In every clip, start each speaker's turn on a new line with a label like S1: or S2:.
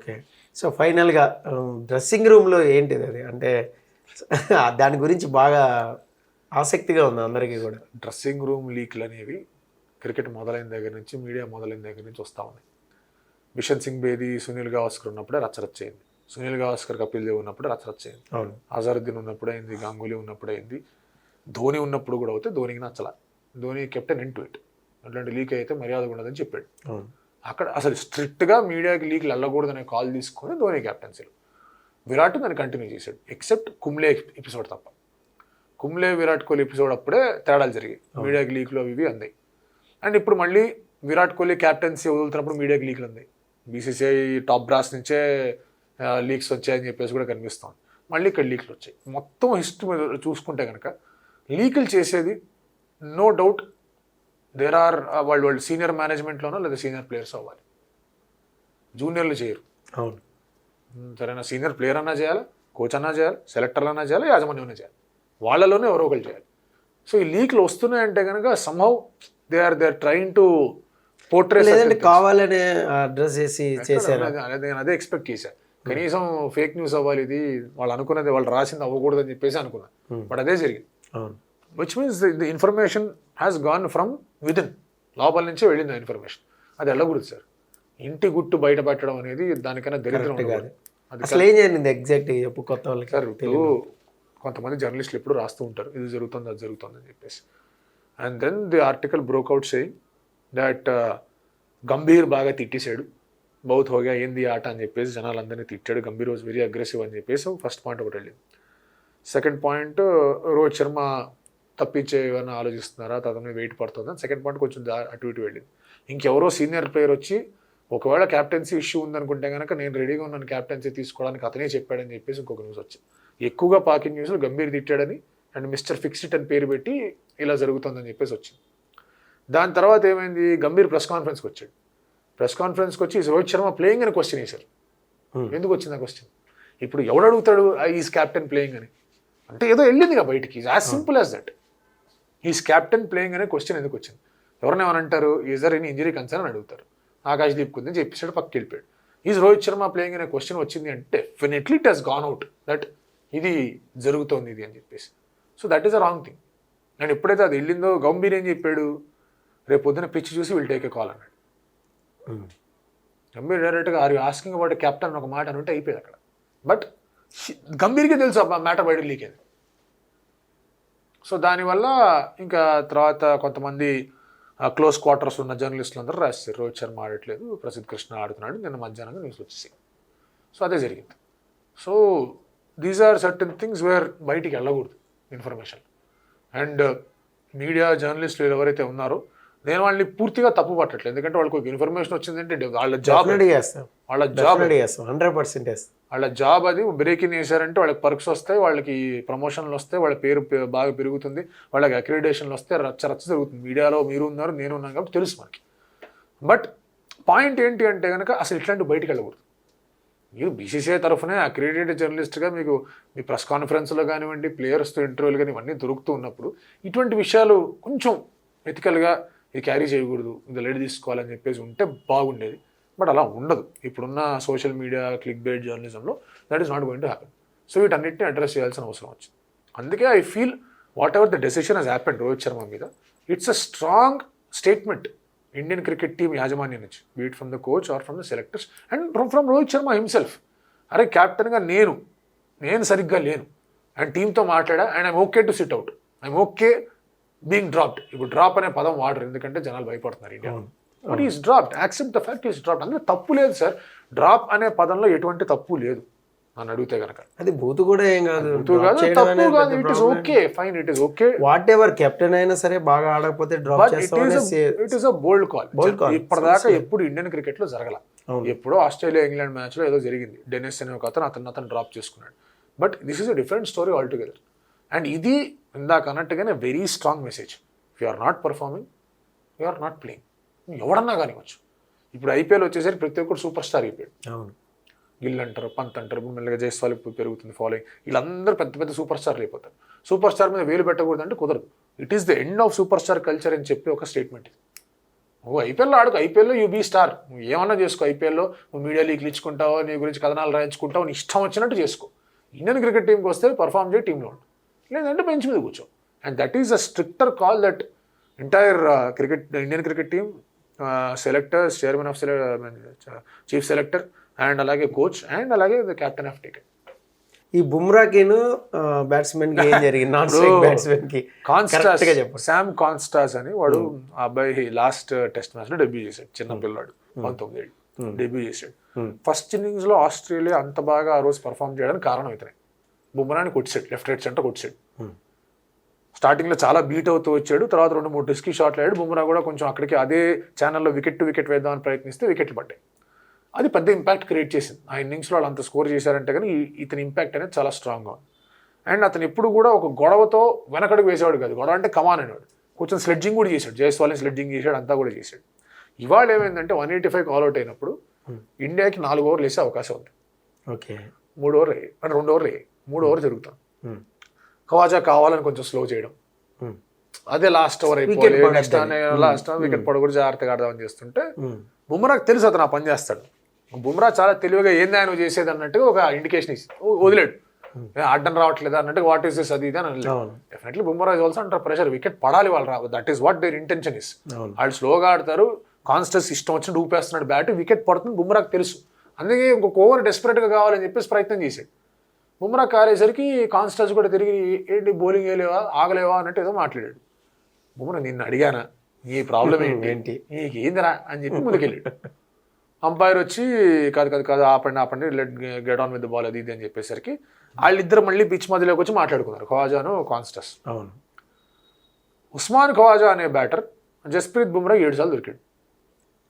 S1: Okay. So ఫైనల్‌గా dressing రూమ్‌లో ఏంటిది అది? అంటే దాని గురించి బాగా ఆసక్తిగా ఉంది అందరికీ గూడా.
S2: డ్రెస్సింగ్ రూమ్ లీక్లు అనేవి క్రికెట్ మొదలైన దగ్గర నుంచి, మీడియా మొదలైన దగ్గర నుంచి వస్తూ ఉన్నాయి. బిషన్ సింగ్ బేది, సునీల్ గవాస్కర్ ఉన్నప్పుడే రచ్చరచ్చయింది. సునీల్ గవాస్కర్, కపిల్ దేవ్ ఉన్నప్పుడే రచ్చరచ్చయింది.
S1: అవును.
S2: అజరుద్దీన్ ఉన్నప్పుడు అయింది, గంగూలీ ఉన్నప్పుడు అయింది, ధోని ఉన్నప్పుడు కూడా అవుతే ధోనికి నచ్చల. Dhoni captain in to it. అట్లాంటి లీక్ అయితే మర్యాద ఉండదని చెప్పాడు.
S1: అవును.
S2: అక్కడ అసలు స్ట్రిక్ట్గా మీడియాకి లీక్లు వెళ్ళకూడదనే కాల్ తీసుకొని ధోని క్యాప్టెన్సీలో విరాట్ దాన్ని కంటిన్యూ చేశాడు. ఎక్సెప్ట్ కుంబ్లే ఎపిసోడ్ తప్ప. కుంబ్లే విరాట్ కోహ్లీ ఎపిసోడ్ అప్పుడే తేడాలు జరిగాయి, మీడియాకి లీక్లు అవి ఇవి అందాయి. అండ్ ఇప్పుడు మళ్ళీ విరాట్ కోహ్లీ క్యాప్టెన్సీ వదులుతున్నప్పుడు మీడియాకి లీక్లు అందాయి. బీసీసీఐ టాప్ బ్రాస్ నుంచే లీక్స్ వచ్చాయని చెప్పేసి కూడా కనిపిస్తాం. మళ్ళీ ఇక్కడ లీక్లు వచ్చాయి. మొత్తం హిస్టరీ మీద చూసుకుంటే కనుక లీకులు చేసేది నో డౌట్ దేర్ ఆర్ వాళ్ళు సీనియర్ మేనేజ్మెంట్లోనో లేదా సీనియర్ ప్లేయర్స్ అవ్వాలి. జూనియర్లు చేయరు.
S1: అవును.
S2: సరైన సీనియర్ ప్లేయర్ అన్నా చేయాలి, కోచ్ అన్నా చేయాలి, సెలెక్టర్లు అన్నా చేయాలి, యాజమాన్యం అన్నా చేయాలి. వాళ్ళలోనే ఎవరో ఒకరు చేయాలి. సో ఈ లీక్లు వస్తున్నాయంటే కనుక somehow they are trying to portray.
S1: లేదంటే కావాలనే అడ్రస్ చేసి చేశారు.
S2: నేను అదే ఎక్స్పెక్ట్ చేశాను. కనీసం ఫేక్ న్యూస్ అవ్వాలి, ఇది వాళ్ళు అనుకున్నది వాళ్ళు రాసింది అవ్వకూడదు అని చెప్పేసి అనుకున్నా. బట్ అదే జరిగింది. Which means the information has gone from within, లోపల నుంచే వెళ్ళింది ఆ ఇన్ఫర్మేషన్. అది వెళ్ళకూడదు సార్. ఇంటి గుట్టు బయట పెట్టడం అనేది దానికన్నా దరిద్రం కాదు.
S1: అసలు ఏం జరిగింది ఎగ్జాక్ట్ చెప్పు కొత్త వాళ్ళకి.
S2: సార్ ఇప్పుడు కొంతమంది జర్నలిస్టులు ఎప్పుడు రాస్తూ ఉంటారు ఇది జరుగుతుంది అది జరుగుతుంది అని చెప్పేసి. And then the article broke out saying that Gambhir బాగా తిట్టేశాడు, బౌత్ హోగా ఏంది ఆట అని చెప్పేసి జనాలందరినీ తిట్టాడు. గంభీర్ వాజ్ వెరీ అగ్రెసివ్ అని చెప్పేసి ఫస్ట్ పాయింట్ ఒకటి వెళ్ళింది. సెకండ్ పాయింట్ రోహిత్ శర్మ తప్పించే ఏమైనా ఆలోచిస్తున్నారా, తనని వెయిట్ పడుతుందని సెకండ్ పాయింట్ కొంచెం అటు ఇటు వెళ్ళింది. ఇంకెవరో సీనియర్ ప్లేయర్ వచ్చి ఒకవేళ క్యాప్టెన్సీ ఇష్యూ ఉందనుకుంటే కనుక నేను రెడీగా ఉన్నాను క్యాప్టెన్సీ తీసుకోవడానికి అతనే చెప్పాడని చెప్పేసి ఇంకొక న్యూస్ వచ్చింది. ఎక్కువగా పాకింగ్ న్యూస్లో గంభీర్ తిట్టాడని అండ్ మిస్టర్ ఫిక్స్డ్ అని పేరు పెట్టి ఇలా జరుగుతుందని చెప్పేసి వచ్చింది. దాని తర్వాత ఏమైంది, గంభీర్ ప్రెస్ కాన్ఫరెన్స్కి వచ్చాడు. ప్రెస్ కాన్ఫరెన్స్కి వచ్చి రోహిత్ శర్మ ప్లేయింగ్ అని క్వశ్చన్ వేశారు. ఎందుకు వచ్చింది ఆ క్వశ్చన్? ఇప్పుడు ఎవడు అడుగుతాడు ఈజ్ క్యాప్టెన్ ప్లేయింగ్ అని? అంటే ఏదో వెళ్ళిందిగా బయటికి. As simple as that. Is captain playing అనే క్వశ్చన్ ఎందుకు వచ్చింది? ఎవరైనా ఏమనంటారు is there any injury concern అని అడుగుతారు. ఆకాశ్దీప్ కుందని చెప్పేసాడు, పక్కకి వెళ్ళిపోయాడు. ఈజ్ రోహిత్ శర్మ ప్లేయింగ్ అనే క్వశ్చన్ వచ్చింది అంటే definitely it has gone out that ఇది జరుగుతోంది ఇది అని చెప్పేసి. So that is a wrong thing. And ఎప్పుడైతే అది వెళ్ళిందో గంభీర్ ఏం చెప్పాడు, రేపు పొద్దున పిచ్ చూసి విల్ టేక్ ఏ కాల్ అన్నాడు. గంభీర్ డైరెక్ట్గా are you asking about captain ఒక మాట అని ఉంటే అయిపోయింది అక్కడ. బట్ గంభీర్కే తెలుసు ఆ మ్యాటర్ బయటకు లీక్ అయింది. సో దానివల్ల ఇంకా తర్వాత కొంతమంది క్లోజ్ క్వార్టర్స్ ఉన్న జర్నలిస్టులు అందరూ రాస్తారు రోహిత్ శర్మ ఆడట్లేదు, ప్రసిద్ధ్ కృష్ణ ఆడుతున్నాడు, నిన్న మధ్యాహ్నంగా న్యూస్లు వచ్చేసాయి. సో అదే జరిగింది. So these are certain things where బయటికి వెళ్ళకూడదు ఇన్ఫర్మేషన్. అండ్ మీడియా జర్నలిస్టులు ఎవరైతే ఉన్నారో నేను వాళ్ళని పూర్తిగా తప్పు పట్టట్లేదు. ఎందుకంటే వాళ్ళకి ఒక ఇన్ఫర్మేషన్ వచ్చిందంటే వాళ్ళ జాబ్
S1: 100%
S2: వాళ్ళ జాబ్ అది. బ్రేకింగ్ చేశారంటే వాళ్ళకి పర్క్స్ వస్తాయి, వాళ్ళకి ప్రమోషన్లు వస్తాయి, వాళ్ళ పేరు బాగా పెరుగుతుంది, వాళ్ళకి అక్రిడేషన్లు వస్తాయి, రచ్చ జరుగుతుంది. మీడియాలో మీరు ఉన్నారు, నేను ఉన్నాను కాబట్టి తెలుసు మనకి. బట్ పాయింట్ ఏంటి అంటే కనుక అసలు ఇట్లాంటి బయటికి వెళ్ళకూడదు. మీరు బీసీసీఐ తరఫునే అక్రిడేటెడ్ జర్నలిస్ట్గా మీకు మీ ప్రెస్ కాన్ఫరెన్స్లో కానివ్వండి, ప్లేయర్స్తో ఇంటర్వ్యూలు కానీ ఇవన్నీ దొరుకుతూ ఉన్నప్పుడు ఇటువంటి విషయాలు కొంచెం ఎథికల్గా ఇది క్యారీ చేయకూడదు, ఇది లైట్ తీసుకోవాలని చెప్పేసి ఉంటే బాగుండేది. బట్ అలా ఉండదు. ఇప్పుడున్న సోషల్ మీడియా క్లిక్ బేట్ జర్నలిజంలో that is not going to happen. So వీటన్నిటిని అడ్రస్ చేయాల్సిన అవసరం వచ్చింది. అందుకే I feel whatever the decision has happened Rohit Sharma మీద, it's a strong statement Indian cricket team యాజమాన్యం నుంచి, be it from the coach or from the selectors and from Rohit Sharma himself. అరే క్యాప్టెన్గా నేను సరిగ్గా లేను అండ్ టీంతో మాట్లాడా and I'm okay to sit out, I'm okay being dropped. ఇప్పుడు డ్రాప్ అనే పదం వాడరు ఎందుకంటే జనాలు భయపడుతున్నారు India. But is dropped, accept the fact is dropped. అందులో తప్పు లేదు సార్. డ్రాప్ అనే పదంలో ఎటువంటి తప్పు లేదు నన్ను అడిగితే కనుక.
S1: అది బూతు కూడా ఏం కాదు,
S2: తప్పు కాదు. It is okay, fine, it is okay.
S1: What ever captain అయినా సరే బాగా ఆడకపోతే డ్రాప్ చేస్తాం.
S2: It is a bold call. ఇప్పటిదాకా ఎప్పుడు ఇండియన్ క్రికెట్ లో జరగల. ఎప్పుడో ఆస్ట్రేలియా ఇంగ్లాండ్ మ్యాచ్ లో ఏదో జరిగింది, డెనిస్ అనే ఒక అతను డ్రాప్ చేసుకున్నాడు. But this is a different story altogether. And ఇది ఇందాక అన్నట్టుగానే very strong message. If you are not performing, you are not playing. ఎవడన్నా కానివచ్చు. ఇప్పుడు ఐపీఎల్ వచ్చేసరికి ప్రతి ఒక్కరు సూపర్ స్టార్ అయిపోయాడు. గిల్ అంటారు, పంత్ అంటారు, మెల్లగా జైస్వాల్ పెరుగుతుంది ఫాలోయింగ్. వీళ్ళందరూ పెద్ద పెద్ద సూపర్ స్టార్లు అయిపోతారు. సూపర్ స్టార్ మీద వేలు పెట్టకూడదు అంటే కుదరదు. It is the end of super star culture అని చెప్పి ఒక స్టేట్మెంట్ ఇది. నువ్వు ఐపీఎల్లో ఆడుకో, ఐపీఎల్లో యూ బీ స్టార్, నువ్వు ఏమన్నా చేసుకో. ఐపీఎల్లో నువ్వు మీడియా లీగ్లు ఇచ్చుకుంటావు, నీ గురించి కథనాలు రాయించుకుంటావు, నీ ఇష్టం వచ్చినట్టు చేసుకో. ఇండియన్ క్రికెట్ టీంకి వస్తే పర్ఫామ్ చేయి, టీంలో ఉండు, లేదంటే బెంచ్ మీద కూర్చో. And that is a stricter call that entire Indian cricket team selectors, chairman of chief selector and అలాగే కోచ్ అండ్ అలాగే ద కెప్టెన్ ఆఫ్ టికెట్.
S1: ఈ బుమ్రాకిను బ్యాట్స్మెన్ కి ఏం జరిగింది? నాన్ స్ట్రైక్ బ్యాట్స్మెన్ కి
S2: కాన్స్టాస్, శామ్ కాన్స్టాస్ అని వాడు, ఆ అబ్బాయి లాస్ట్ టెస్ట్ మ్యాచ్ లో డెబ్యూ చేశాడు. చిన్న పిల్లాడు, 19 ఏళ్ళు డెబ్యూ చేశాడు. ఫస్ట్ ఇన్నింగ్స్ లో ఆస్ట్రేలియా అంత బాగా ఆ రోజు పర్ఫామ్ చేయడానికి కారణం ఇతనే. బుమ్రాని కొట్టాడు, లెఫ్ట్ రైట్ సెంటర్ కొట్టాడు. స్టార్టింగ్ లో చాలా బీట్ అవుతూ వచ్చాడు, తర్వాత 2-3 రిస్కీ షాట్లు ఆడాడు. బుమ్రా కూడా కొంచెం అక్కడికి అదే ఛానల్లో వికెట్ టు వికెట్ వేద్దామని ప్రయత్నిస్తే వికెట్లు పడ్డాయి. అది పెద్ద ఇంపాక్ట్ క్రియేట్ చేసింది. ఆ ఇన్నింగ్స్లో వాళ్ళు అంత స్కోర్ చేశారంటే కానీ ఇతని ఇంపాక్ట్ అనేది చాలా స్ట్రాంగ్గా ఉంది. అండ్ అతను ఎప్పుడు కూడా ఒక గొడవతో వెనకడుగు వేసేవాడు కాదు. గొడవ అంటే కమాన్ అనేవాడు. కొంచెం స్లెడ్జింగ్ కూడా చేశాడు, జైస్వాల్ని స్లెడ్జింగ్ చేశాడు, అంతా కూడా చేశాడు. ఇవాళ ఏమైందంటే 185 ఆల్అౌట్ అయినప్పుడు ఇండియాకి 4 ఓవర్లు వేసే అవకాశం ఉంది.
S1: ఓకే,
S2: 3 ఓవర్లు అయ్యాయి, అంటే 2 ఓవర్లు అయ్యాయి, 3 ఓవర్ జరుగుతాం. ఖవాజా కావాలని కొంచెం స్లో చేయడం, అదే లాస్ట్ ఓవర్ అయిపోయి లాస్ట్ వికెట్ పడకూడదు, జాగ్రత్తగా ఆడదామని చేస్తుంటే బుమ్రాకి తెలుసు అతను ఆ పని చేస్తాడు. బుమ్రా చాలా తెలివిగా ఏంది ఆయన చేసేది అన్నట్టుగా ఒక ఇండికేషన్ ఇచ్చి వదిలేడు. అడ్డం రావట్లేదు అన్నట్టు, వాట్ ఈస్ దిస్ అది ఇది అని అనలేదు. Definitely Bumrah is also under pressure, wicket పడాలి వాళ్ళు, that is what there intention is. వాళ్ళు స్లోగా ఆడతారు, కాన్స్టెన్స్ ఇష్టం వచ్చి ఊపేస్తున్నాడు బ్యాట్, వికెట్ పడుతుంది బుమ్రాకి తెలుసు. అందుకే ఇంకొక ఓవర్ డెస్పరేట్గా కావాలని చెప్పేసి ప్రయత్నం చేశాడు. బుమ్రా కాలేసరికి కాన్స్టెన్స్ కూడా తిరిగి ఏంటి బౌలింగ్ వేయలేవా, ఆగలేవా అన్నట్టు ఏదో మాట్లాడాడు. బుమ్రా నిన్ను అడిగానా, నీ ప్రాబ్లం ఏంటి, నీకు ఏందిరా అని చెప్పి ముందుకెళ్ళాడు. అంపైర్ వచ్చి కాదు ఆపండి let get on with the ball అది ఇది అని చెప్పేసరికి వాళ్ళిద్దరు మళ్ళీ పిచ్ మధ్యలోకి వచ్చి మాట్లాడుకున్నారు, ఖవాజాను కాన్స్టస్.
S1: అవును,
S2: ఉస్మాన్ ఖవాజా అనే బ్యాటర్ జస్ప్రీత్ బుమ్రా 7 సార్లు దొరికాడు.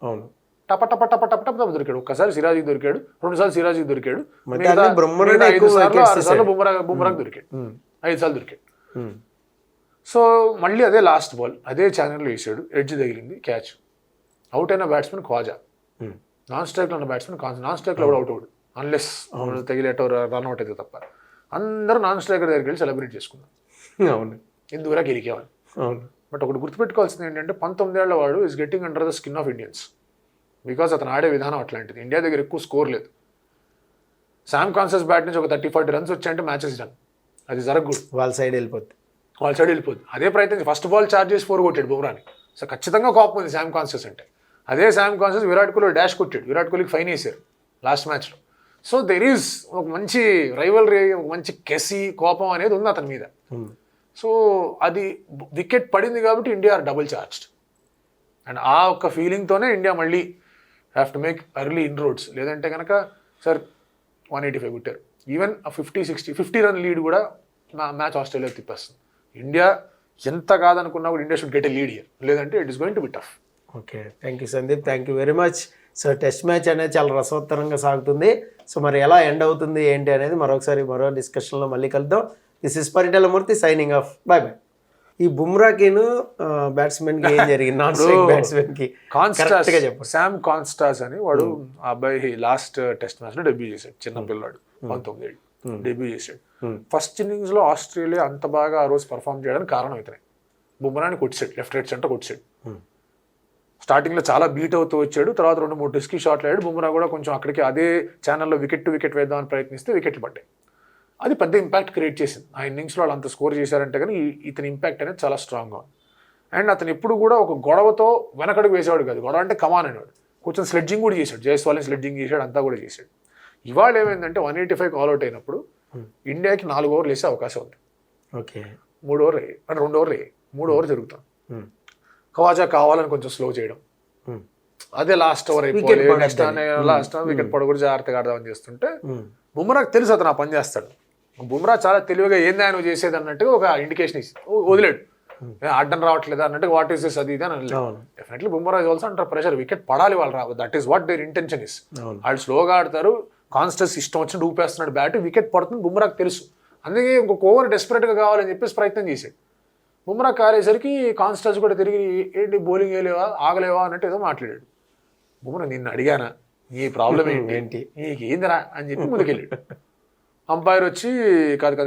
S1: అవును,
S2: టప టప టప టప టప దొరికాడు. ఒక్కసారి సిరాజీకి దొరికాడు, 2 సార్లు సిరాజీకి దొరికాడు,
S1: 5
S2: సార్లు బుమ్రాకి దొరికాడు, 5 సార్లు దొరికాడు. సో మళ్ళీ అదే లాస్ట్ బాల్ అదే ఛానల్లో వేసాడు, ఎడ్జ్ తగిలింది, క్యాచ్. అవుట్ అయిన బ్యాట్స్మెన్ ఖవాజా, నాన్ స్ట్రైక్లో ఉన్న బ్యాట్స్మెన్ నాన్ స్ట్రైక్లో కూడా అవుట్ అవ్వడు అన్లెస్ తగిలేటో రన్ అవుట్ అయితే తప్ప. అందరూ నాన్ స్ట్రైకర్ దగ్గరికి వెళ్ళి సెలబ్రేట్ చేసుకున్నారు.
S1: అవును,
S2: ఎందుకురా గెలికేవాళ్ళు.
S1: అవును,
S2: బట్ ఒకటి గుర్తుపెట్టుకోవాల్సింది ఏంటంటే 19 ఏళ్ల వాడు is getting under the skin of Indians because అతను ఆడే విధానం అట్లాంటిది. ఇండియా దగ్గర ఎక్కువ స్కోర్ లేదు. శామ్ కాన్సస్ బ్యాట్ నుంచి ఒక 30-40 రన్స్ వచ్చాయంటే మ్యాచెస్ డన్. అది జరగకూడదు,
S1: వాళ్ళ సైడ్ వెళ్ళిపోద్ది.
S2: అదే ప్రయత్నం. ఫస్ట్ బాల్ చార్జ్ చేసి 4 కొట్టాడు బుమ్రాని. సో ఖచ్చితంగా కోపం ఉంది శామ్ కాన్సస్ అంటే. అదే Sam Kansas Virat Kohli dash కొట్టాడు, విరాట్ కోహ్లీకి ఫైన్ వేసారు లాస్ట్ మ్యాచ్లో. సో దెర్ ఈజ్ ఒక మంచి రైవల్రీ, ఒక మంచి కెసి కోపం అనేది ఉంది అతని మీద. సో అది వికెట్ పడింది కాబట్టి India are double charged. And ఆ ఒక్క ఫీలింగ్తోనే ఇండియా మళ్ళీ have to make early inroads. లేదంటే కనుక సార్ 185 కొట్టారు. ఈవెన్ 50 రన్ లీడ్ కూడా మ్యాచ్ ఆస్ట్రేలియా తిప్పేస్తుంది. ఇండియా ఎంత కాదనుకున్నా కూడా India should get a lead here, లేదంటే it is going to be tough.
S1: Okay, thank you Sandeep, thank you very much. So test match అనేది చాలా రసవత్తరంగా సాగుతుంది. సో మరి ఎలా ఎండ్ అవుతుంది ఏంటి అనేది మరో డిస్కషన్లో మళ్ళీ కలుద్దాం. This is Paritala Murthy signing off, bye bye. ఈ బుమ్రాకిను బ్యాట్స్మెన్ కి ఏం జరిగింది? నాన్ స్ట్రైక్ బ్యాట్స్మెన్ కి
S2: శామ్ కాన్స్టాస్ అని వాడు, ఆ అబ్బాయి లాస్ట్ టెస్ట్ మ్యాచ్ లో డెబ్యూ చేశాడు. చిన్న పిల్లాడు, 19 ఏళ్ళు డెబ్యూ చేశాడు. ఫస్ట్ ఇన్నింగ్స్ లో ఆస్ట్రేలియా అంత బాగా ఆ రోజు పర్ఫామ్ చేయడానికి కారణం ఇతనే. బుమ్రాని కొట్టాడు, లెఫ్ట్ రైట్ సెంటర్ కొట్టాడు. స్టార్టింగ్ లో చాలా బీట్ అవుతూ వచ్చాడు, తర్వాత 2-3 రిస్కీ షాట్లు ఆడాడు. బుమ్రా కూడా కొంచెం అక్కడికి అదే ఛానల్లో వికెట్ టు వికెట్ వేద్దామని ప్రయత్నిస్తే వికెట్లు పడ్డాయి. అది పెద్ద ఇంపాక్ట్ క్రియేట్ చేసింది. ఆ ఇన్నింగ్స్లో వాళ్ళు అంత స్కోర్ చేశారంటే కానీ ఇతని ఇంపాక్ట్ అనేది చాలా స్ట్రాంగ్గా ఉంది. అండ్ అతను ఎప్పుడు కూడా ఒక గొడవతో వెనకడుగు వేసేవాడు కాదు. గొడవ అంటే కమాన్ అనేవాడు. కొంచెం స్లెడ్జింగ్ కూడా చేశాడు, జైస్వాల్ని స్లెడ్జింగ్ చేశాడు, అంతా కూడా చేశాడు. ఇవాళ ఏమైందంటే 185 ఆల్అౌట్ అయినప్పుడు ఇండియాకి 4 ఓవర్లు వేసే అవకాశం ఉంది.
S1: ఓకే,
S2: 3 ఓవర్లు అయ్యాయి, అంటే 2 ఓవర్లు అయ్యాయి, 3 ఓవర్ జరుగుతాం. ఖవాజా కావాలని కొంచెం స్లో చేయడం, అదే లాస్ట్ ఓవర్ అయిపోయి లాస్ట్ వికెట్ పడకూడదు, జాగ్రత్తగా ఆడదామని చేస్తుంటే బుమ్రాకి తెలుసు అతను ఆ పని చేస్తాడు. బుమ్రా చాలా తెలివిగా ఏంది ఆయన చేసేది అన్నట్టుగా ఒక ఇండికేషన్ ఇచ్చి వదిలేడు. అడ్డం రావట్లేదు అన్నట్టుగా, వాట్ ఈస్ దిస్ అది ఇది అని అనలేదు. Definitely Bumrah is also under pressure, wicket పడాలి వాళ్ళు, that is what there intention is. వాళ్ళు స్లోగా ఆడతారు, కాన్స్టెన్స్ ఇష్టం వచ్చినట్టు ఊపేస్తున్నాడు బ్యాట్, వికెట్ పడుతుంది బుమ్రాకి తెలుసు. అందుకే ఇంకొక ఓవర్ డెస్పరేట్గా కావాలని చెప్పేసి ప్రయత్నం చేశాడు. బుమ్రా కాలేసరికి కాన్స్టెన్స్ కూడా తిరిగి ఏంటి బౌలింగ్ వేయలేవా, ఆగలేవా అన్నట్టు ఏదో మాట్లాడాడు. బుమ్రా నిన్ను అడిగానా, నీ ప్రాబ్లం ఏంటి, నీకు ఏందిరా అని చెప్పి ముందుకెళ్ళాడు. అంపైర్ వచ్చి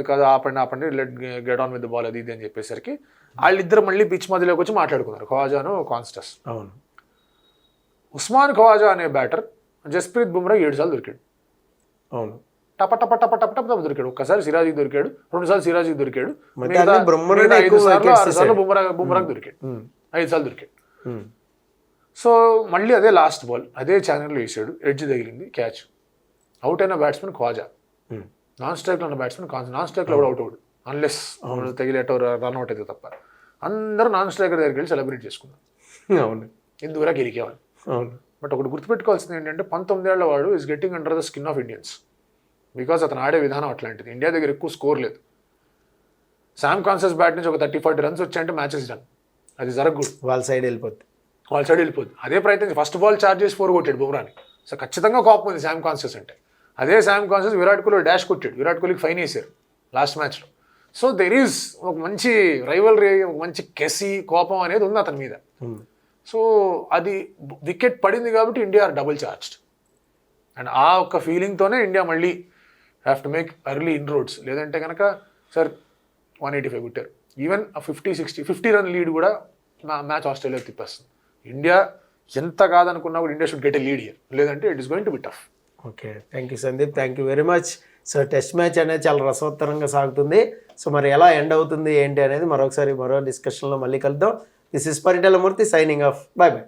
S2: కాదు ఆపండి let get on with the ball అది ఇది అని చెప్పేసరికి వాళ్ళిద్దరు మళ్ళీ పిచ్ మధ్యలోకి వచ్చి మాట్లాడుకున్నారు, ఖవాజాను కాన్స్టస్.
S1: అవును,
S2: ఉస్మాన్ ఖవాజా అనే బ్యాటర్ జస్ప్రీత్ బుమ్రా 7 సార్లు దొరికాడు.
S1: అవును.
S2: టప టప టప టప టప టప దొరికాడు. ఒక్కసారి సిరాజీకి దొరికాడు, 2 సార్లు సిరాజీకి దొరికాడు,
S1: మధ్య అన్ని బుమ్రానే
S2: మిగతా 5
S1: ఎక్కువ
S2: సార్లు
S1: wickets
S2: 6 సార్లు బుమ్రాకి దొరికాడు, 5 సార్లు దొరికాడు. సో మళ్ళీ అదే లాస్ట్ బాల్ అదే ఛానల్లో వేసాడు, ఎడ్జ్ తగిలింది, క్యాచ్. అవుట్ అయిన బ్యాట్స్మెన్ ఖవాజా, నాన్ స్ట్రైక్లో ఉన్న బ్యాట్స్మెన్ నాన్ స్ట్రైక్లో కూడా అవుట్ అవ్వడు అన్లెస్ తగిలేటో రన్ అవుట్ అయితే తప్ప. అందరూ నాన్ స్ట్రైకర్ దగ్గరికి వెళ్ళి సెలబ్రేట్ చేసుకున్నారు.
S1: అవును.
S2: ఎందుకురా గెలికేవాళ్ళు.
S1: అవును.
S2: బట్ ఒకటి గుర్తుపెట్టుకోవాల్సింది ఏంటంటే 19 ఏళ్ల వాడు is getting under the skin of Indians because అతను ఆడే విధానం అట్లాంటిది. ఇండియా దగ్గర ఎక్కువ స్కోర్ లేదు. శామ్ కాన్సెస్ బ్యాట్ నుంచి ఒక 30-40 రన్స్ వచ్చాయంటే మ్యాచెస్ డన్. అది జరగకూడదు,
S1: వాళ్ళ సైడ్ వెళ్ళిపోద్ది.
S2: వాళ్ళ సైడ్ వెళ్ళిపోద్ది. అదే ప్రయత్నం ఫస్ట్ బాల్ చార్జ్ చేసి 4 కొట్టాడు బుమ్రాని. సో ఖచ్చితంగా కోపం ఉంది శామ్ కాన్సెస్ అంటే. అదే శామ్ కాన్సెస్ విరాట్ కోహ్లీ డాష్ కొట్టాడు, విరాట్ కోహ్లీకి ఫైన్ వేసారు లాస్ట్ మ్యాచ్లో. సో దెర్ ఈజ్ ఒక మంచి రైవల్రీ, ఒక మంచి కెసి కోపం అనేది ఉంది అతని మీద. సో అది వికెట్ పడింది కాబట్టి India are double charged. And ఆ ఒక్క ఫీలింగ్తోనే ఇండియా మళ్ళీ have to make early inroads. లేదంటే కనుక సార్ 185 కొట్టారు, ఈవెన్ 50 రన్ లీడ్ కూడా మ్యాచ్ ఆస్ట్రేలియా తిప్పేస్తుంది. ఇండియా ఎంత కాదనుకున్నా కూడా India should get a lead here, లేదంటే it is going to be tough.
S1: Okay, thank you Sandeep, thank you very much. So test match అనేది చాలా రసవత్తరంగా సాగుతుంది. సో మరి ఎలా ఎండ్ అవుతుంది ఏంటి అనేది మరో డిస్కషన్లో మళ్ళీ కలుద్దాం. This is Paritala Murthy signing of. By by.